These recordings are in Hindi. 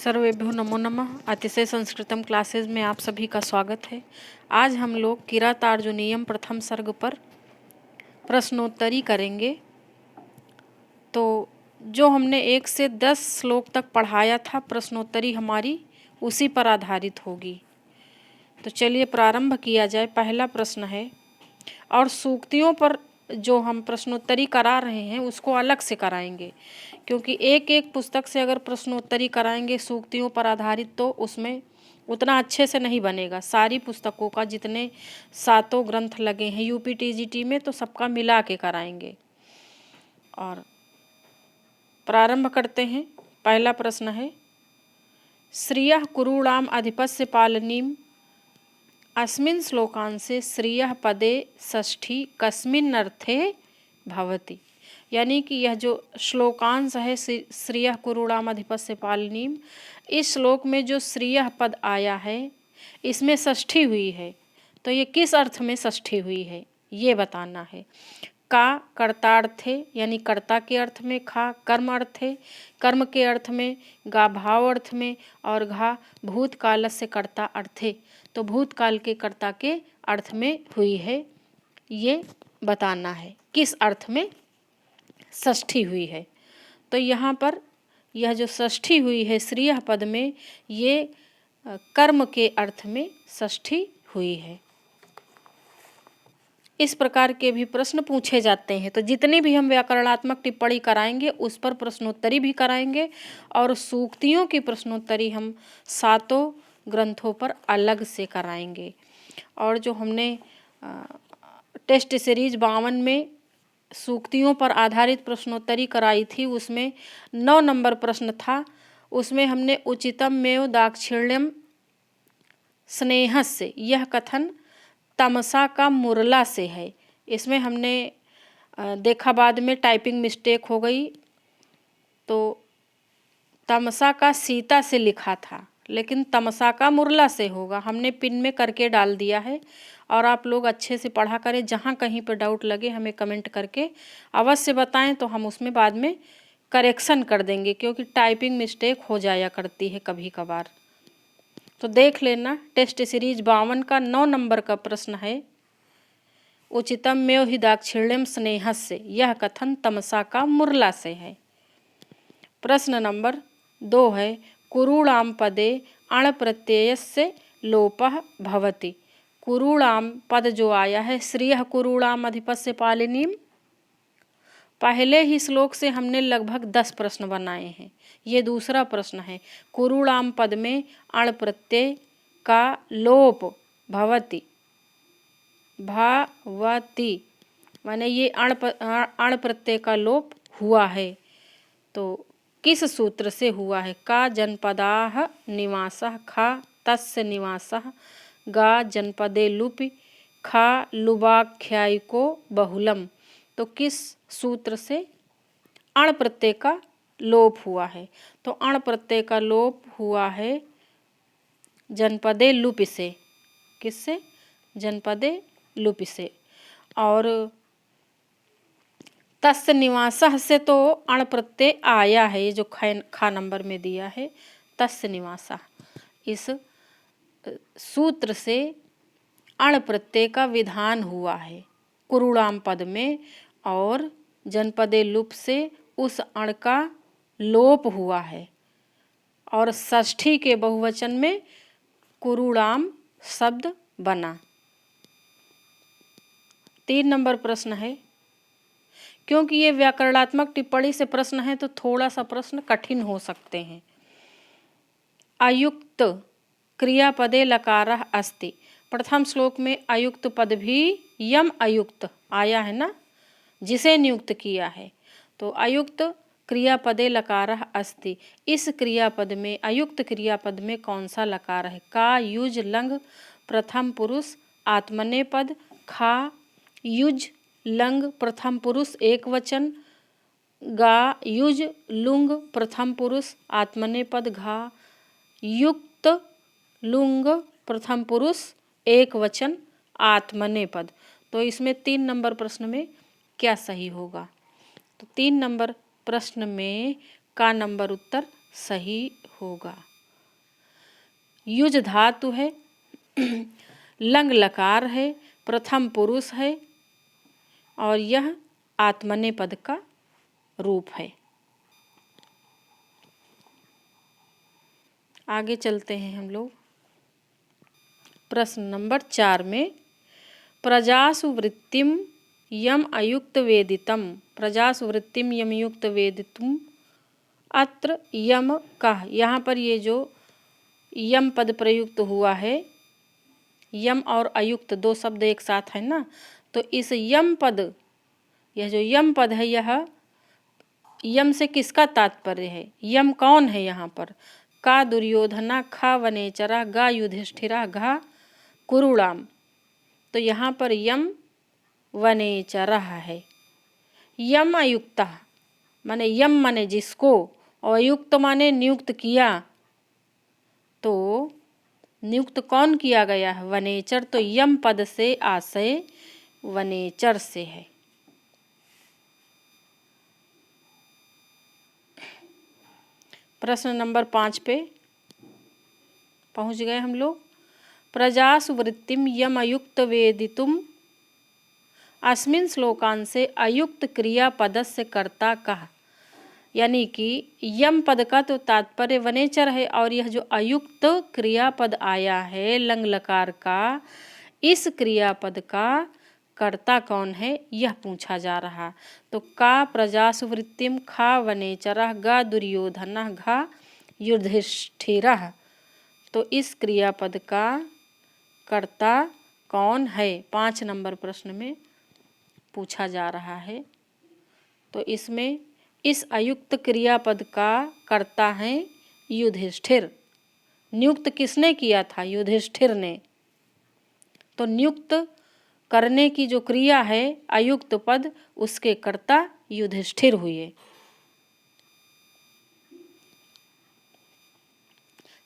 सर्वेभ्यो नमो नमः। अतिशय संस्कृतम क्लासेज में आप सभी का स्वागत है। आज हम लोग किरातार्जुनीयम प्रथम सर्ग पर प्रश्नोत्तरी करेंगे। तो जो हमने 1 से 10 श्लोक तक पढ़ाया था, प्रश्नोत्तरी हमारी उसी पर आधारित होगी। तो चलिए प्रारंभ किया जाए। पहला प्रश्न है, और सूक्तियों पर जो हम प्रश्नोत्तरी करा रहे हैं उसको अलग से कराएंगे, क्योंकि एक एक पुस्तक से अगर प्रश्नोत्तरी कराएंगे सूक्तियों पर आधारित तो उसमें उतना अच्छे से नहीं बनेगा। सारी पुस्तकों का जितने 7 ग्रंथ लगे हैं यूपीटीजीटी में, तो सबका मिला के कराएंगे। और प्रारंभ करते हैं। पहला प्रश्न है, श्रियः कुरूणाम अधिपस्य पालनीम अस्मिन् श्लोकांशे श्रियः पदे षष्ठी कस्मिन् अर्थे भवति। यानी कि यह जो श्लोकांश है श्रियः कुरूणाम अधिपस्य पालनीम, इस श्लोक में जो श्रियः पद आया है इसमें षष्ठी हुई है, तो ये किस अर्थ में षष्ठी हुई है ये बताना है। का कर्तार्थे यानी कर्ता के अर्थ में, खा कर्म अर्थे कर्म के अर्थ में, गा भाव अर्थ में, और घा भूतकाल से कर्ता अर्थे, तो भूतकाल के कर्ता के अर्थ में हुई है, ये बताना है किस अर्थ में षष्ठी हुई है। तो यहाँ पर यह जो षष्ठी हुई है श्रियः पद में, ये कर्म के अर्थ में षष्ठी हुई है। इस प्रकार के भी प्रश्न पूछे जाते हैं। तो जितनी भी हम व्याकरणात्मक टिप्पणी कराएंगे उस पर प्रश्नोत्तरी भी कराएंगे, और सूक्तियों की प्रश्नोत्तरी हम 7 ग्रंथों पर अलग से कराएंगे। और जो हमने टेस्ट सीरीज 52 में सूक्तियों पर आधारित प्रश्नोत्तरी कराई थी, उसमें 9 नंबर प्रश्न था। उसमें हमने उचितम मेव दाक्षिण्यम स्नेहस्य, यह कथन तमसा का मुरला से है। इसमें हमने देखा बाद में टाइपिंग मिस्टेक हो गई, तो तमसा का सीता से लिखा था लेकिन तमसा का मुरला से होगा। हमने पिन में करके डाल दिया है, और आप लोग अच्छे से पढ़ा करें। जहाँ कहीं पर डाउट लगे हमें कमेंट करके अवश्य बताएं, तो हम उसमें बाद में करेक्शन कर देंगे, क्योंकि टाइपिंग मिस्टेक हो जाया करती है कभी कभार। तो देख लेना, टेस्ट सीरीज 52 का 9 नंबर का प्रश्न है, उचितम मेव हि दाक्षिण्यम स्नेहस्य, यह कथन तमसा का मुरला से है। प्रश्न नंबर 2 है, कुरूणाम पदे अण प्रत्ययस्य लोपः भवति। कुरूणाम पद जो आया है श्रियः कुरूणाम अधिपस्य पालिनीम, पहले ही श्लोक से हमने लगभग 10 प्रश्न बनाए हैं। ये दूसरा प्रश्न है। कुरूणाम पद में अण प्रत्यय का लोप भवति, भवति माने ये अण प्रत्यय का लोप हुआ है। तो किस सूत्र से हुआ है? का जनपदाः निवासः, खा तस्य निवासः, गा जनपदे लुपि, खा लुबाख्यायिको बहुलम। तो किस सूत्र से अण प्रत्यय का लोप हुआ है? तो अण प्रत्यय का लोप हुआ है जनपदे लुपि से। किससे? जनपदे लुपि से। और तस्य निवासः से तो अण प्रत्यय आया है, ये जो खा नंबर में दिया है तस्य निवासः, इस सूत्र से अण प्रत्यय का विधान हुआ है कुरूणाम पद में, और जनपदे लुप से उस अण का लोप हुआ है, और षष्ठी के बहुवचन में कुरूणाम शब्द बना। 3 नंबर प्रश्न है, क्योंकि ये व्याकरणात्मक टिप्पणी से प्रश्न है तो थोड़ा सा प्रश्न कठिन हो सकते हैं। अयुक्त क्रियापदे लकारः अस्ति। प्रथम श्लोक में अयुक्त पद भी यम अयुक्त आया है ना, जिसे नियुक्त किया है। तो अयुक्त क्रियापदे लकारः अस्ति, इस क्रियापद में अयुक्त क्रियापद में कौन सा लकार है? का युज लंग प्रथम पुरुष आत्मनेपद, खा युज लंग प्रथम पुरुष एक वचन, गा युज लुंग प्रथम पुरुष आत्मनेपद, घा युक्त लुंग प्रथम पुरुष एक वचन आत्मनेपद। तो इसमें 3 नंबर प्रश्न में क्या सही होगा? तो 3 नंबर प्रश्न में का नंबर उत्तर सही होगा। युज धातु है, लंग लकार है, प्रथम पुरुष है और यह आत्मनेपद का रूप है। आगे चलते हैं हम लोग प्रश्न नंबर 4 में। प्रजासु वृत्तिम यम अयुक्त वेदितम, प्रजासु वृत्तिम यम युक्त वेदितुम अत्र यम का, यहाँ पर ये जो यम पद प्रयुक्त हुआ है, यम और अयुक्त दो शब्द एक साथ है ना, तो इस यम पद, यह जो यम पद है, यह यम से किसका तात्पर्य है? यम कौन है यहाँ पर? का दुर्योधना, खा वनेचरा, गा युधिष्ठिरा, घा कुरुणाम। तो यहाँ पर यम वनेचरा है। यम अयुक्ता माने यम माने जिसको, और अयुक्त माने नियुक्त किया। तो नियुक्त कौन किया गया है? वनेचर। तो यम पद से आशय वनेचर से है। प्रश्न नंबर 5 पे पहुंच गए हम लोग। प्रजासु वृत्तिम यम अयुक्त वेदितुम, अस्मिन् श्लोकांशे अयुक्त क्रियापदस्य कर्ता कः। यानी कि यम पद का तो तात्पर्य वनेचर है, और यह जो अयुक्त क्रियापद आया है लंग लकार का, इस क्रियापद का कर्ता कौन है यह पूछा जा रहा। तो का प्रजासु वृत्तिम, खा वनेचरः, गा दुर्योधनः, घा युधिष्ठिरः। तो इस क्रियापद का कर्ता कौन है? 5 नंबर प्रश्न में पूछा जा रहा है। तो इसमें इस अयुक्त क्रियापद का कर्ता है युधिष्ठिर। नियुक्त किसने किया था? युधिष्ठिर ने। तो नियुक्त करने की जो क्रिया है अयुक्त पद, उसके कर्ता युधिष्ठिर हुए।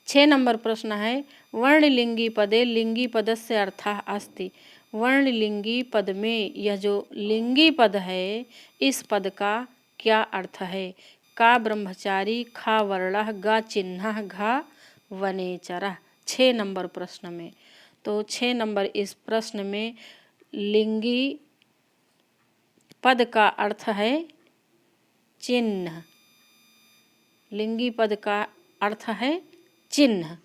6 नंबर प्रश्न है वर्णलिंगी पदे लिंगी पदस्य अर्थः अस्ति। वर्णलिंगी पद में यह जो लिंगी पद है, इस पद का क्या अर्थ है? का ब्रह्मचारी, खा वर्णः, गा चिन्हः, घा वनेचरः। 6 नंबर प्रश्न में। तो 6 नंबर इस प्रश्न में लिंगी पद का अर्थ है चिन्ह। लिंगी पद का अर्थ है चिन्ह।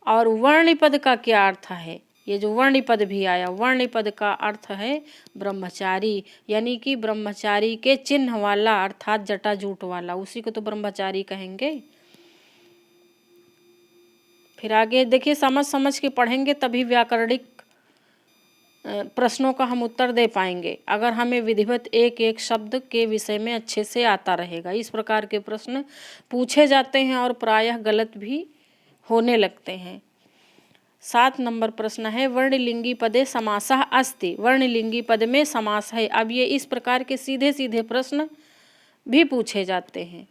और वर्णी पद का क्या अर्थ है? ये जो वर्णी पद भी आया, वर्णी पद का अर्थ है ब्रह्मचारी, यानी कि ब्रह्मचारी के चिन्ह वाला, अर्थात जटाजूट वाला, उसी को तो ब्रह्मचारी कहेंगे। फिर आगे देखिए, समझ समझ के पढ़ेंगे तभी व्याकरणिक प्रश्नों का हम उत्तर दे पाएंगे। अगर हमें विधिवत एक एक शब्द के विषय में अच्छे से आता रहेगा। इस प्रकार के प्रश्न पूछे जाते हैं और प्रायः गलत भी होने लगते हैं। 7 नंबर प्रश्न है वर्णलिंगी पदे समासः अस्ति। वर्णलिंगी पद में समास है। अब ये इस प्रकार के सीधे सीधे प्रश्न भी पूछे जाते हैं।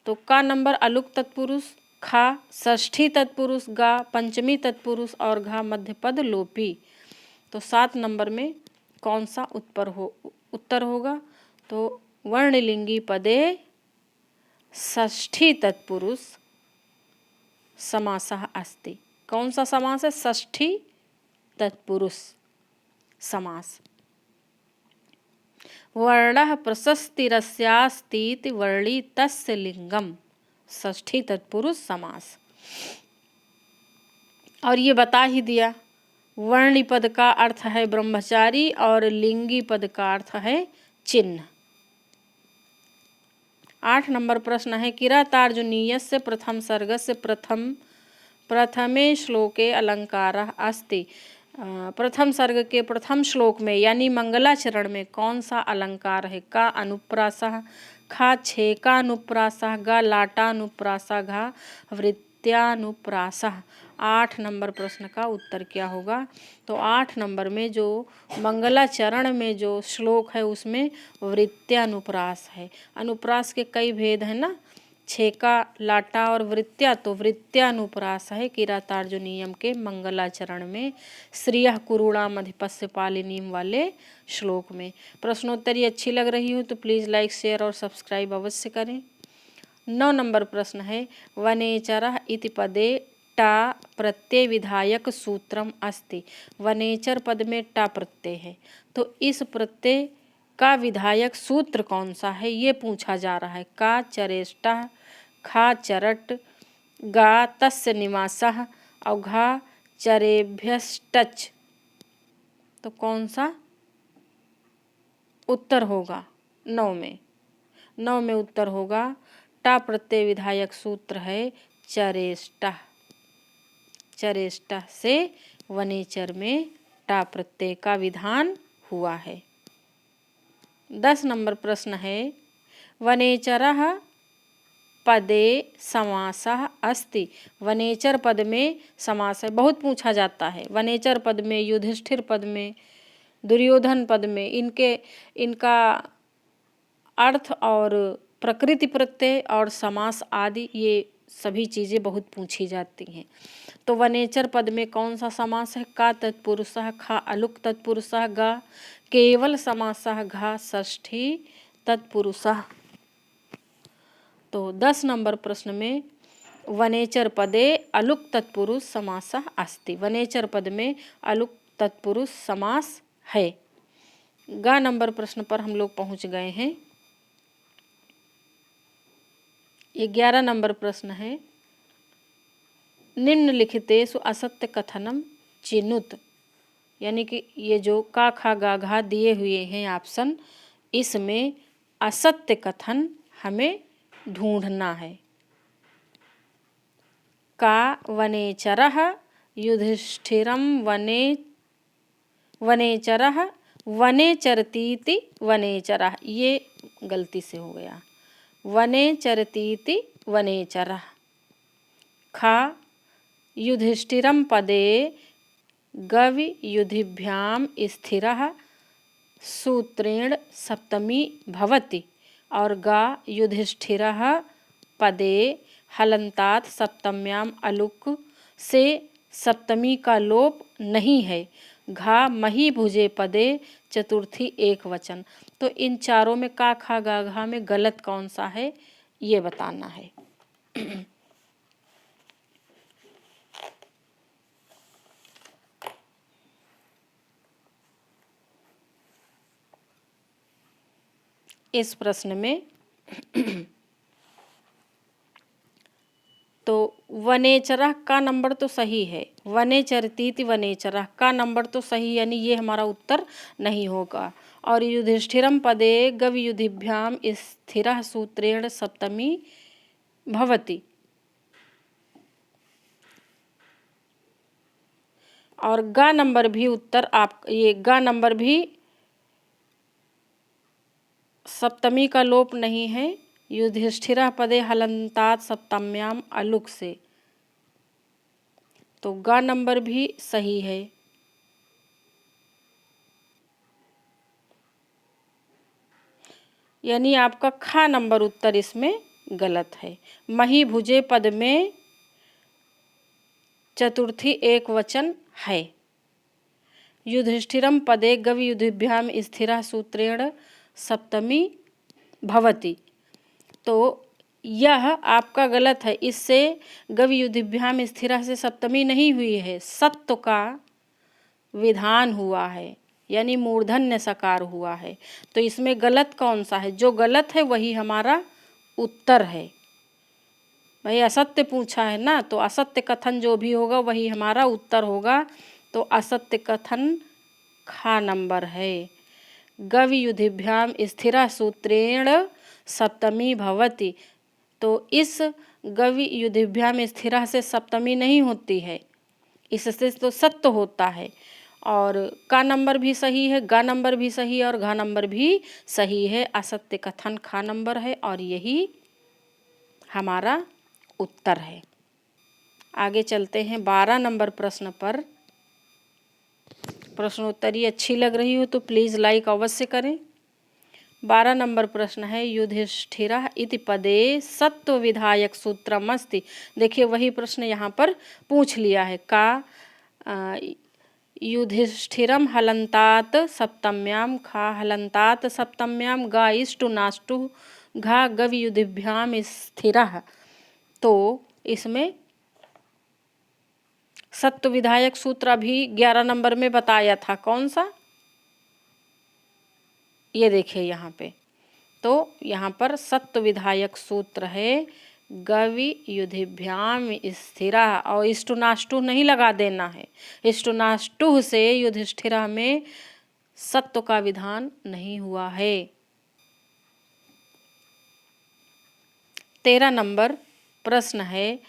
तो का नंबर अलुक तत्पुरुष, खा षष्ठी तत्पुरुष, गा पंचमी तत्पुरुष और घा मध्य पद लोपी। तो 7 नंबर में कौन सा उत्तर होगा? तो वर्णलिंगी पदे षष्ठी तत्पुरुष समासः अस्ति। कौन सा समास है? षष्ठी तत्पुरुष समास। वर्णः प्रशस्तिरस्यास्तीति वर्णी तस्य लिंगम। षष्ठी तत्पुरुष समास। और ये बता ही दिया, वर्णी पद का अर्थ है ब्रह्मचारी और लिंगी पद का अर्थ है चिन्ह। 8 नंबर प्रश्न है किरातार्जुनीयस्य प्रथम सर्गस्य प्रथमे श्लोके अलंकारः अस्ति। प्रथम सर्ग के प्रथम श्लोक में यानी मंगलाचरण में कौन सा अलंकार है? का अनुप्रासः, खा छेकानुप्रासः, गा लाटानुप्रासः, घा वृत्त्यानुप्रासः। 8 नंबर प्रश्न का उत्तर क्या होगा? तो 8 नंबर में जो मंगलाचरण में जो श्लोक है उसमें वृत्त्यानुप्रास है। अनुप्रास के कई भेद हैं ना, छेका, लाटा और वृत्त्या। तो वृत्त्यानुप्रास है किरातार्जुनीयम के मंगलाचरण में श्रियः कुरुणाम अधिपस्य पालिनीम वाले श्लोक में। प्रश्नोत्तरी अच्छी लग रही हो तो प्लीज़ लाइक, शेयर और सब्सक्राइब अवश्य करें। 9 नंबर प्रश्न है वनेचरः इति पदे टा प्रत्यय विधायक सूत्रम अस्ति। वनेचर पद में टा प्रत्यय है, तो इस प्रत्यय का विधायक सूत्र कौन सा है ये पूछा जा रहा है। का चरेष्टा, खा चरट, गा तस्य निवासः और घा चरेभ्यश्टच। तो कौन सा उत्तर होगा? 9 में उत्तर होगा टा प्रत्यय विधायक सूत्र है चरेष्टा। चरेष्टा से वनेचर में टा प्रत्यय का विधान हुआ है। 10 नंबर प्रश्न है वनेचरः पदे समासः अस्ति। वनेचर पद में समास है, बहुत पूछा जाता है। वनेचर पद में, युधिष्ठिर पद में, दुर्योधन पद में इनका अर्थ और प्रकृति प्रत्यय और समास आदि ये सभी चीज़ें बहुत पूछी जाती हैं। तो वनेचर पद में कौन सा समास है? का तत्पुरुषः, खा अलुक तत्पुरुषः, गा केवल समासः, घा षष्ठी तत्पुरुषः। तो 10 नंबर प्रश्न में वनेचर पदे अलुक तत्पुरुष समासः अस्ति। वनेचर पद में अलुक तत्पुरुष समास है। गा नंबर प्रश्न पर हम लोग पहुंच गए हैं। 11 नंबर प्रश्न है निम्नलिखितेषु असत्य कथनम चिनुत। यानी कि ये जो का खा गा घा दिए हुए हैं ऑप्शन, इसमें असत्य कथन हमें ढूंढना है। का वनेचरः युधिष्ठिरं वनेचरः वनेचरतीति वनेचरः, ये गलती से हो गया, वनेचरतीति वनेचरः। खा युधिष्ठिरं पदे गवि युधिभ्याम स्थिरः सूत्रेण सप्तमी भवति और गा युधिष्ठिरः पदे हलन्तात् सप्तम्याम अलुक से सप्तमी का लोप नहीं है। घा मही भुजे पदे चतुर्थी एक वचन। तो इन चारों में का खा गा घा में गलत कौन सा है ये बताना है। इस प्रश्न में तो वनेचरः का नंबर तो सही है, वनेचरतीति वनेचरः का नंबर तो सही, यानी ये हमारा उत्तर नहीं होगा। और युधिष्ठिरम पदे गवि युधिभ्याम स्थिरः सूत्रेण सप्तमी भवति, और गा नंबर भी उत्तर आप ये गा नंबर भी सप्तमी का लोप नहीं है। युधिष्ठिरः पदे हलन्तात् सप्तम्याम अलुक से, तो गा नंबर भी सही है। यानी आपका खा नंबर उत्तर इसमें गलत है। मही भुजे पद में चतुर्थी एक वचन है। युधिष्ठिरम पदे गवि युधिभ्याम स्थिरः सूत्रेण सप्तमी भवति, तो यह आपका गलत है। इससे गवि युधिभ्याम स्थिरः से सप्तमी नहीं हुई है, सत्व का विधान हुआ है, यानी मूर्धन्य सकार हुआ है। तो इसमें गलत कौन सा है? जो गलत है वही हमारा उत्तर है। भाई असत्य पूछा है ना, तो असत्य कथन जो भी होगा वही हमारा उत्तर होगा। तो असत्य कथन खा नंबर है। गवि युधिभ्याम स्थिरः सूत्रेण सप्तमी भवति, तो इस गवि युधिभ्याम स्थिरः से सप्तमी नहीं होती है, इससे तो सत्य होता है। और का नंबर भी सही है, गा नंबर भी सही है और घा नंबर भी सही है। असत्य कथन खा नंबर है और यही हमारा उत्तर है। आगे चलते हैं 12 नंबर प्रश्न पर। प्रश्नोत्तरी अच्छी लग रही हो तो प्लीज़ लाइक अवश्य करें। 12 नंबर प्रश्न है युधिष्ठिरः इति पदे सत्व विधायक सूत्रमस्ति। देखिए वही प्रश्न यहाँ पर पूछ लिया है। का युधिष्ठिरम हलन्तात् सप्तम्याम, खा हलन्तात् सप्तम्याम, गा इष्टु नाष्टु, घा गवि युधिभ्याम स्थिरः। तो इसमें सत्व विधायक सूत्र अभी 11 नंबर में बताया था, कौन सा, ये देखिए यहाँ पे। तो यहाँ पर सत्व विधायक सूत्र है गवि युधिभ्याम स्थिरा, और इष्टुनाष्टु नहीं लगा देना है। इष्टुनाष्टु से युधिष्ठिरा में सत्व का विधान नहीं हुआ है। 13 नंबर प्रश्न है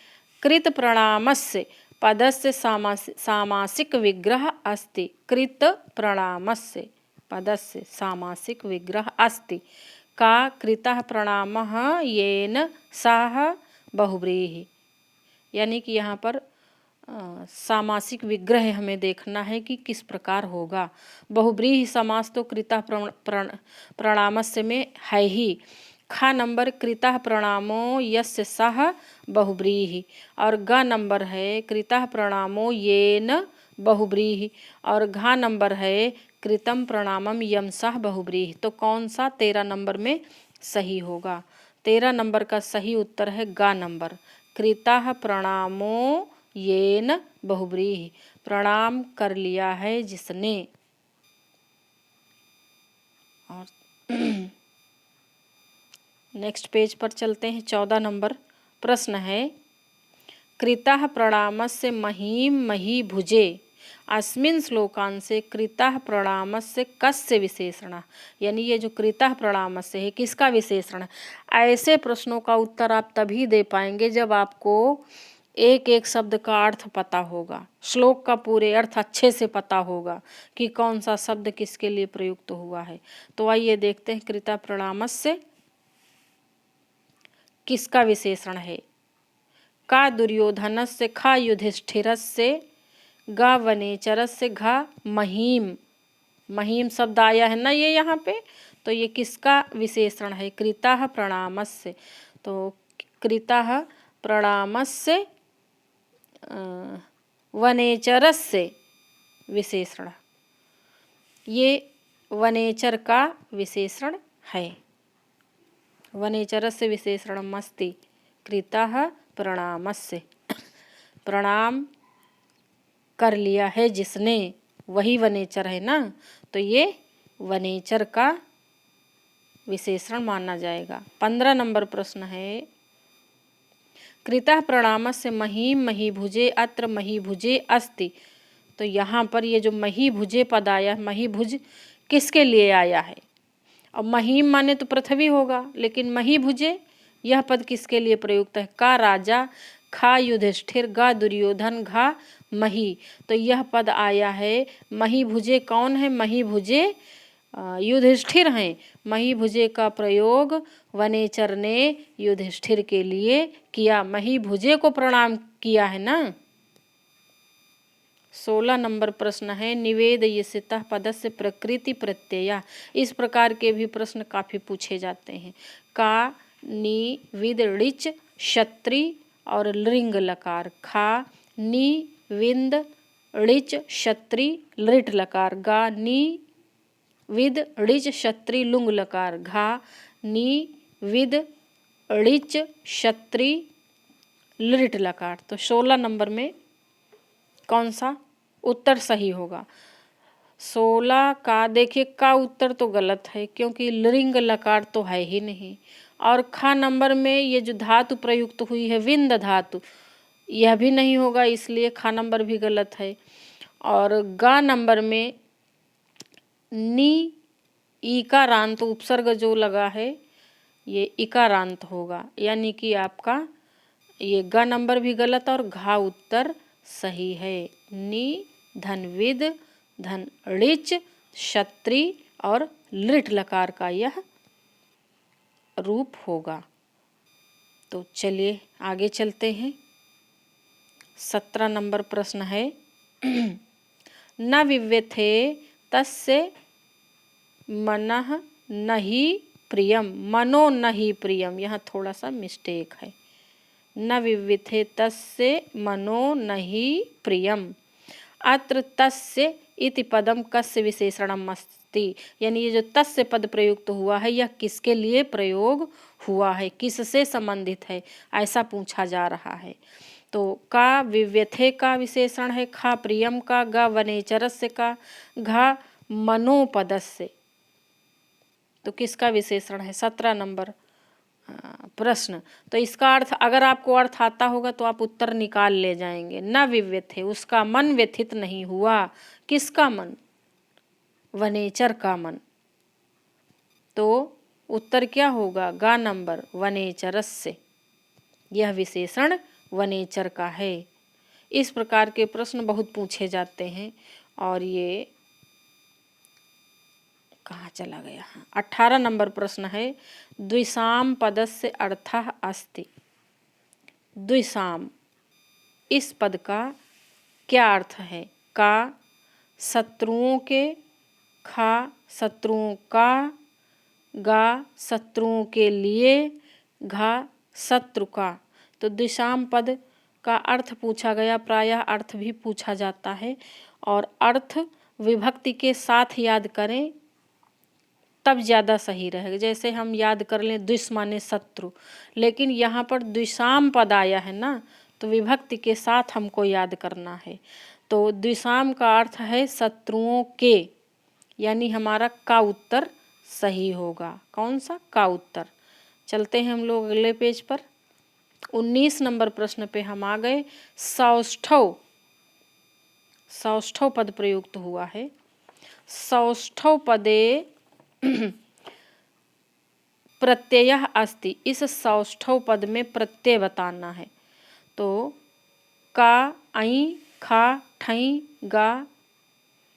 कृत प्रणामस्य पदस्य सामासिक विग्रह अस्ति। कृत प्रणामस्य पदस्य सामासिक विग्रह अस्ति का कृतः प्रणामः येन सह बहुव्रीहि। यानी कि यहाँ पर सामासिक विग्रह हमें देखना है कि किस प्रकार होगा। बहुव्रीहि समास तो कृतः प्रणामस्य में है ही। खा नंबर कृतः प्रणामो यस्य सह बहुव्रीहि, और ग नंबर है कृतः प्रणामो येन बहुव्रीहि, और घा नंबर है कृतम प्रणामम यम सह बहुव्रीहि। तो कौन सा 13 नंबर में सही होगा? 13 नंबर का सही उत्तर है गा नंबर, कृतः प्रणामो येन बहुव्रीहि, प्रणाम कर लिया है जिसने। और नेक्स्ट पेज पर चलते हैं। 14 नंबर प्रश्न है कृतः प्रणामस्य महीम मही भुजे अस्मिन् श्लोकांशे कृतः प्रणामस्य कस्य विशेषण। यानी ये जो कृतः प्रणामस्य है किसका विशेषण है? ऐसे प्रश्नों का उत्तर आप तभी दे पाएंगे जब आपको एक एक शब्द का अर्थ पता होगा, श्लोक का पूरे अर्थ अच्छे से पता होगा कि कौन सा शब्द किसके लिए प्रयुक्त हुआ है। तो आइए देखते हैं कृतः प्रणामस्य किसका विशेषण है। का दुर्योधनस्य, खा युधिष्ठिरस्य, गा वनेचरस्य, घा महीम। महीम शब्द आया है ना ये यहाँ पे, तो ये किसका विशेषण है? कृतः प्रणामस्य। तो कृतः प्रणामस्य वनेचरस्य विशेषण, ये वनेचर का विशेषण है। वनेचरस्य विशेषणमस्ति कृतः प्रणामस्य, प्रणाम कर लिया है जिसने, वही वनेचर है ना, तो ये वनेचर का विशेषण माना जाएगा। 15 नंबर प्रश्न है कृतः प्रणामस्य महीम महीभुजे अत्र महीभुजे अस्ति। तो यहाँ पर ये जो महीभुजे पद आया, महीभुज किसके लिए आया है? और महीम माने तो पृथ्वी होगा, लेकिन महीभुजे यह पद किसके लिए प्रयुक्त है? का राजा, खा युधिष्ठिर, गा दुर्योधन, घा मही। तो यह पद आया है महीभुजे। कौन है महीभुजे? युधिष्ठिर हैं। महीभुजे का प्रयोग वनेचर ने युधिष्ठिर के लिए किया, महीभुजे को प्रणाम किया है ना। 16 नंबर प्रश्न है निवेदयसितः पदस्य प्रकृति प्रत्यया। इस प्रकार के भी प्रश्न काफ़ी पूछे जाते हैं। का नि विद ऋच क्षत्रि और लिंग लकार। खा नि विंद ऋच क्षत्रि लृट लकार। गा नि विद ऋच क्षत्रि लुंग लकार। घा नि विद ऋच क्षत्रि लृट लकार। तो 16 नंबर में कौन सा उत्तर सही होगा? 16 का देखिए, का उत्तर तो गलत है क्योंकि लिंग लकार तो है ही नहीं। और खा नंबर में ये जो धातु प्रयुक्त हुई है विंद धातु, यह भी नहीं होगा, इसलिए खा नंबर भी गलत है। और गा नंबर में नी इकारांत उपसर्ग जो लगा है ये इकारांत होगा, यानी कि आपका ये गा नंबर भी गलत और घा उत्तर सही है। नी धनविद धन ऋच क्षत्रि और लिट लकार का यह रूप होगा। तो चलिए आगे चलते हैं। 17 नंबर प्रश्न है न विव्यथे तस्य मनः नहि प्रियम। मनो नहि प्रियम, यहाँ थोड़ा सा मिस्टेक है। न विव्यथे तस्य मनो नहि प्रियम। अत्र तस्य इति पदम कस्य विशेषणम अस्ति। यानी ये जो तस्य पद प्रयुक्त हुआ है यह किसके लिए प्रयोग हुआ है, किससे संबंधित है, ऐसा पूछा जा रहा है। तो का विव्यथे का विशेषण है, खा प्रियम का, ग वनेचरस्य का, घा मनोपदस्य। तो किसका विशेषण है? 17 नंबर प्रश्न। तो इसका अर्थ अगर आपको अर्थ आता होगा तो आप उत्तर निकाल ले जाएंगे। न विव्यथे, उसका मन व्यथित नहीं हुआ। किसका मन? वनेचर का मन। तो उत्तर क्या होगा? गा नंबर, वनेचरस्य। यह विशेषण वनेचर का है। इस प्रकार के प्रश्न बहुत पूछे जाते हैं। और ये कहाँ चला गया? 18 नंबर प्रश्न है, द्विसाम पदस्य अर्थः अस्ति। द्विसाम, इस पद का क्या अर्थ है? का शत्रुओं के, खा शत्रुओं का, गा शत्रुओं के लिए, घा शत्रु का। तो द्विसाम पद का अर्थ पूछा गया, प्रायः अर्थ भी पूछा जाता है। और अर्थ विभक्ति के साथ याद करें तब ज़्यादा सही रहेगा। जैसे हम याद कर लें द्विष माने शत्रु, लेकिन यहाँ पर द्विसाम पद आया है ना, तो विभक्ति के साथ हमको याद करना है। तो द्विसाम का अर्थ है शत्रुओं के, यानी हमारा का उत्तर सही होगा। कौन सा? का उत्तर। चलते हैं हम लोग अगले पेज पर। 19 नंबर प्रश्न पे हम आ गए। सौष्ठव, सौष्ठव पद प्रयुक्त हुआ है। सौष्ठव पदे प्रत्ययः अस्ति। इस सौष्ठव पद में प्रत्यय बताना है। तो का, ऐ, खा, ठई, गा,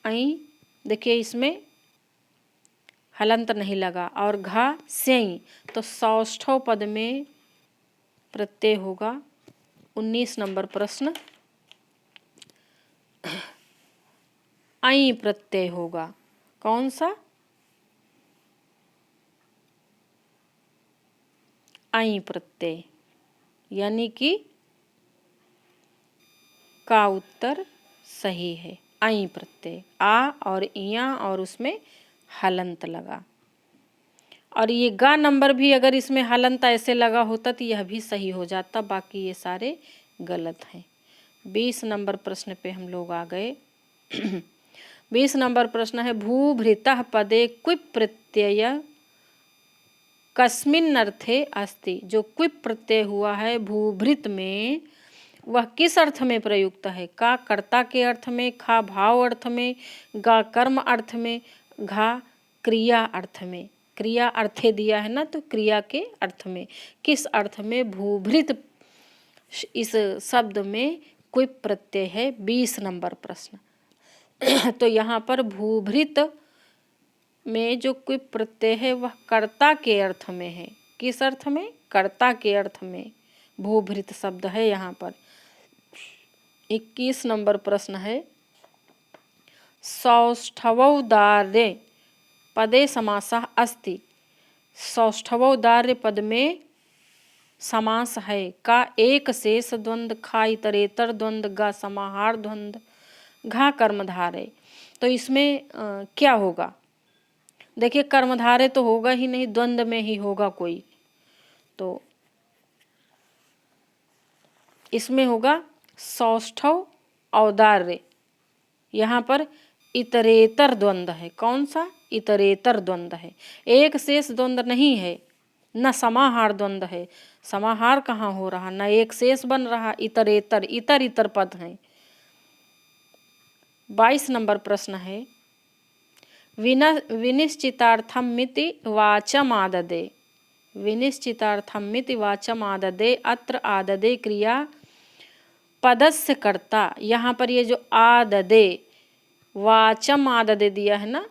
ऐ, देखिए इसमें हलंत नहीं लगा, और घा, सेई। तो सौष्ठव पद में प्रत्यय होगा। 19 नंबर प्रश्न, ऐ प्रत्यय होगा। कौन सा? ऐ प्रत्यय, यानी कि का उत्तर सही है। ऐ प्रत्यय, आ और इया और उसमें हलंत लगा। और ये गा नंबर भी अगर इसमें हलंत ऐसे लगा होता तो यह भी सही हो जाता, बाकी ये सारे गलत हैं। 20 नंबर प्रश्न पे हम लोग आ गए। 20 नंबर प्रश्न है, भूभृतः पदे क्विप प्रत्यय कस्मिन् अर्थे अस्ति। जो क्विप प्रत्यय हुआ है भूभृत में, वह किस अर्थ में प्रयुक्त है? का कर्ता के अर्थ में, खा भाव अर्थ में, गा कर्म अर्थ में, घा क्रिया अर्थ में। क्रिया अर्थे दिया है ना, तो क्रिया के अर्थ में। किस अर्थ में भूभृत इस शब्द में क्विप प्रत्यय है? 20 नंबर प्रश्न। तो यहाँ पर भूभृत में जो क्विप प्रत्यय है वह कर्ता के अर्थ में है। किस अर्थ में? कर्ता के अर्थ में भूभृत शब्द है यहाँ पर। 21 नंबर प्रश्न है, सौष्ठवोदार्य पदे समासः अस्ति। सौष्ठवोदार्य पद में समास है। का एक शेष द्वंद्व, खा इतरेतर द्वंद्व, गा समाहार द्वंद्व, घा कर्मधारय। तो इसमें क्या होगा? देखिए कर्मधारय तो होगा ही नहीं, द्वंद्व में ही होगा कोई। तो इसमें होगा सौष्ठव औदार्य। यहाँ पर इतरेतर द्वंद्व है। कौन सा? इतरेतर द्वंद्व है। एक शेष द्वंद्व नहीं है, न समाहार द्वंद्व है। समाहार कहाँ हो रहा? न एक शेष बन रहा। इतरेतर, इतर इतर पद हैं। 22 नंबर प्रश्न है, विनिश्चितार्थमिति वाचमाददे। विनिश्चितार्थमिति वाचमाददे, अत्र आददे क्रिया पदस्य कर्ता। यहाँ पर ये जो आददे, वाचम आददे दिया है ना,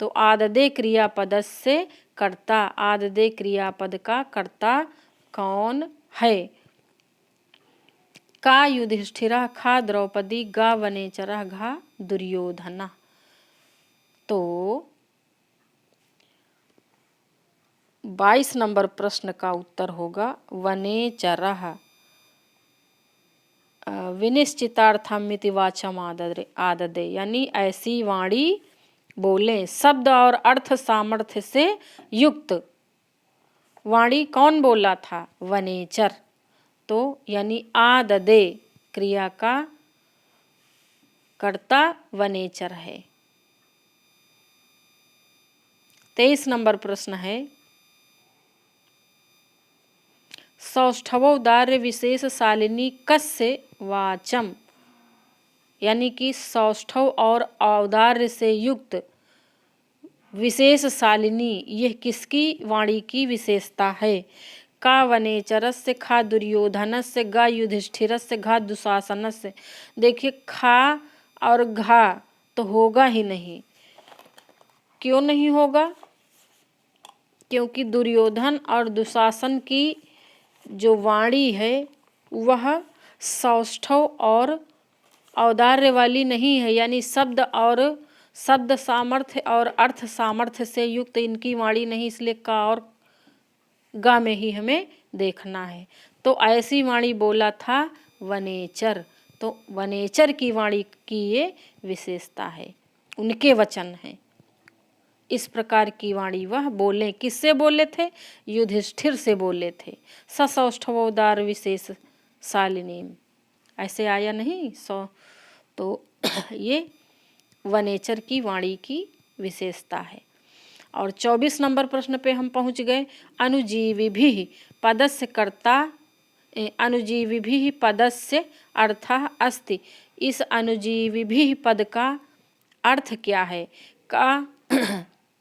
तो आददे क्रियापदस्य कर्ता। आददे क्रियापद का कर्ता कौन है? का युधिष्ठिरः, खा द्रौपदी, गा वनेचरः, घा दुर्योधनः। तो 22 नंबर प्रश्न का उत्तर होगा वनेचरः। विनिश्चितार्थमिति वाचम आददे, यानी ऐसी वाणी बोले, शब्द और अर्थ सामर्थ्य से युक्त वाणी कौन बोला था? वनेचर। तो यानी आददे क्रिया का कर्ता वनेचर है। 23 नंबर प्रश्न है, सौष्ठवोदार्य विशेष शालिनी कस्य वाचम, यानी कि सौष्ठव और औदार्य से युक्त विशेष शालिनी यह किसकी वाणी की विशेषता है? का वनेचरस्य, खा दुर्योधनस्य, गा युधिष्ठिरस्य, घा दुशासनस्य। देखिए खा और घा तो होगा ही नहीं। क्यों नहीं होगा? क्योंकि दुर्योधन और दुशासन की जो वाणी है वह सौष्ठव और औदार्य वाली नहीं है, यानी शब्द सामर्थ्य और अर्थ सामर्थ्य से युक्त इनकी वाणी नहीं, इसलिए का और गा में ही हमें देखना है। तो ऐसी वाणी बोला था वनेचर, तो वनेचर की वाणी की ये विशेषता है, उनके वचन हैं। इस प्रकार की वाणी वह बोले। किससे बोले थे? युधिष्ठिर से बोले थे। सौष्ठवोदार विशेष शालिनी, ऐसे आया नहीं सौ, तो ये वनेचर की वाणी की विशेषता है। और 24 नंबर प्रश्न पे हम पहुंच गए। अनुजीविभिः पदस्य कर्ता, अनुजीविभिः पदस्य अर्थः अस्ति। इस अनुजीविभिः पद का अर्थ क्या है? का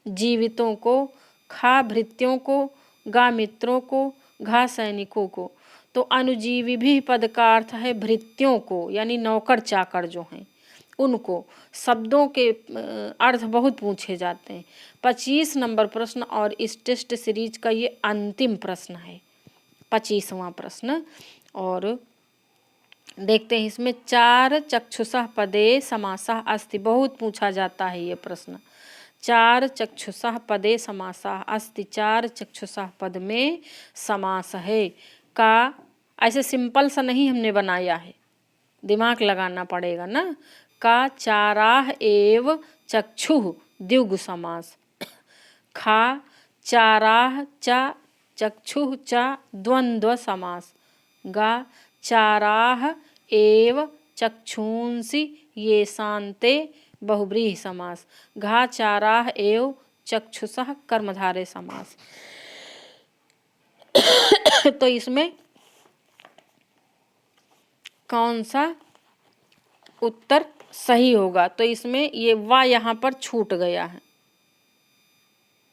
जीवितों को, खा भृत्यों को, गा मित्रों को, घा सैनिकों को। तो अनुजीविभिः पद का अर्थ है भृत्यों को, यानी नौकर चाकर जो हैं उनको। शब्दों के अर्थ बहुत पूछे जाते हैं। 25 नंबर प्रश्न और इस टेस्ट सीरीज का ये अंतिम प्रश्न है, 25वां प्रश्न। और देखते हैं इसमें, चार चक्षुषः पदे समासः अस्ति। बहुत पूछा जाता है ये प्रश्न। चार चक्षुषः पदे समासः अस्ति, चार चक्षुषः पद में समास है। का ऐसे सिंपल सा नहीं हमने बनाया है, दिमाग लगाना पड़ेगा ना। का चाराह एव चक्षुः द्विगु समास। खा चाराह चा चक्षुः चा द्वंद्व समास। गा चाराह एव चक्षुंसि ये शांते बहुब्रीहि समास। घा चाराह एव चक्षुषः कर्मधारय समास। तो इसमें कौन सा उत्तर सही होगा? तो इसमें ये वा यहाँ पर छूट गया है,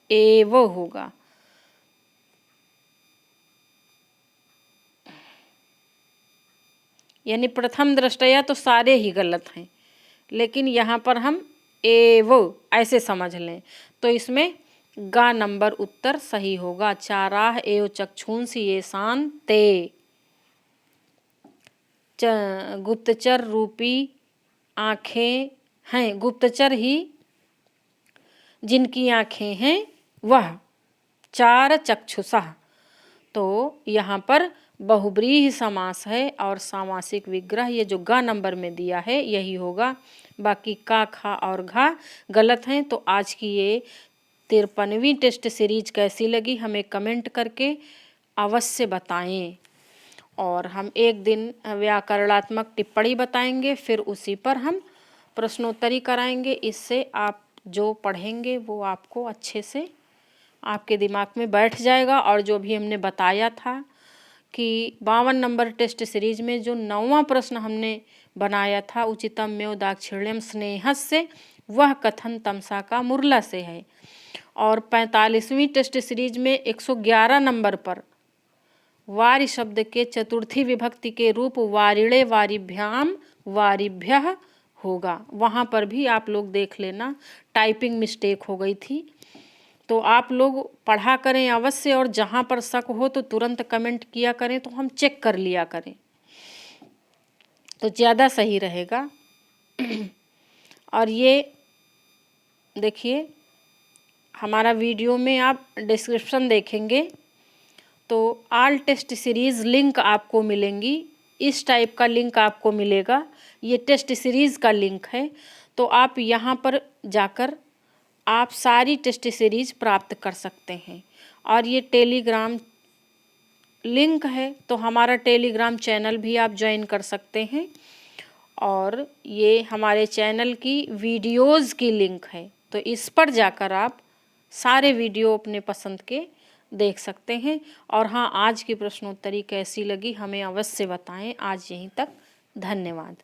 एव होगा। यानी प्रथम दृष्टया तो सारे ही गलत हैं, लेकिन यहाँ पर हम एव ऐसे समझ लें तो इसमें गा नंबर उत्तर सही होगा। चाराह एव चक्षुंसि येषां ते, गुप्तचर रूपी आँखें हैं, गुप्तचर ही जिनकी आँखें हैं वह चार चक्षुषः। तो यहाँ पर बहुब्रीहि समास है और सामासिक विग्रह ये जो गा नंबर में दिया है यही होगा। बाकी का, खा और घा गलत हैं। तो आज की ये 53वीं टेस्ट सीरीज कैसी लगी हमें कमेंट करके अवश्य बताएं। और हम एक दिन व्याकरणात्मक टिप्पणी बताएंगे, फिर उसी पर हम प्रश्नोत्तरी कराएंगे। इससे आप जो पढ़ेंगे वो आपको अच्छे से आपके दिमाग में बैठ जाएगा। और जो भी हमने बताया था कि 52 नंबर टेस्ट सीरीज में जो 9वां प्रश्न हमने बनाया था, उचितम्यो दाक्षिण्यम स्नेहस्य, वह कथन तमसा का मुरला से है। और 45वीं टेस्ट सीरीज में 111 नंबर पर वारि शब्द के चतुर्थी विभक्ति के रूप वारिणे वारिभ्याम वारिभ्यः होगा। वहाँ पर भी आप लोग देख लेना, टाइपिंग मिस्टेक हो गई थी। तो आप लोग पढ़ा करें अवश्य, और जहाँ पर शक हो तो तुरंत कमेंट किया करें तो हम चेक कर लिया करें, तो ज़्यादा सही रहेगा। और ये देखिए हमारा वीडियो में आप डिस्क्रिप्शन देखेंगे तो ऑल टेस्ट सीरीज़ लिंक आपको मिलेंगी। इस टाइप का लिंक आपको मिलेगा, ये टेस्ट सीरीज़ का लिंक है। तो आप यहाँ पर जाकर आप सारी टेस्ट सीरीज प्राप्त कर सकते हैं। और ये टेलीग्राम लिंक है तो हमारा टेलीग्राम चैनल भी आप ज्वाइन कर सकते हैं, और ये हमारे चैनल की वीडियोज़ की लिंक है, तो इस पर जाकर आप सारे वीडियो अपने पसंद के देख सकते हैं। और हाँ, आज की प्रश्नोत्तरी कैसी लगी हमें अवश्य बताएं। आज यहीं तक, धन्यवाद।